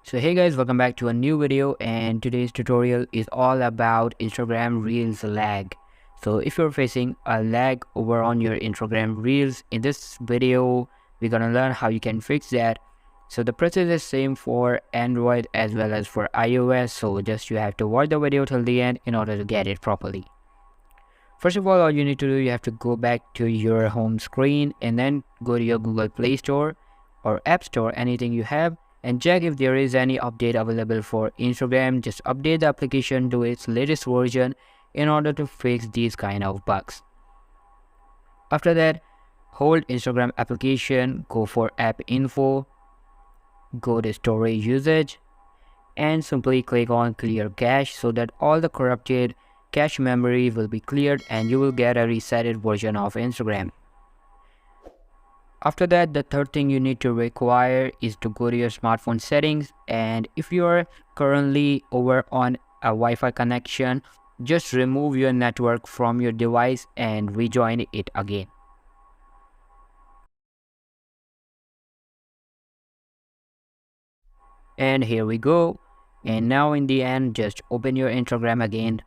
So hey guys, welcome back to a new video, and today's tutorial is all about Instagram Reels lag. So if you're facing a lag over on your Instagram Reels, in this video we're gonna learn how you can fix that. So the process is same for Android as well as for iOS, so just you have to watch the video till the end in order to get it properly. First of all you need to do, you have to go back to your home screen and then go to your Google Play Store or App Store, anything you have, and check if there is any update available for Instagram. Just update the application to its latest version in order to fix these kind of bugs. After that, hold Instagram application, go for app info, go to storage usage, and simply click on clear cache so that all the corrupted cache memory will be cleared and you will get a resetted version of Instagram. After that, the third thing you need to require is to go to your smartphone settings, and if you are currently over on a Wi-Fi connection, just remove your network from your device and rejoin it again. And here we go. And now in the end, just open your Instagram again.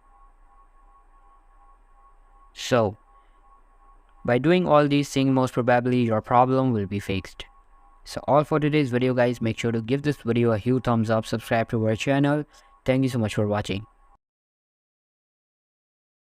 So by doing all these things, most probably your problem will be fixed. So all for today's video guys. Make sure to give this video a huge thumbs up, subscribe to our channel. Thank you so much for watching.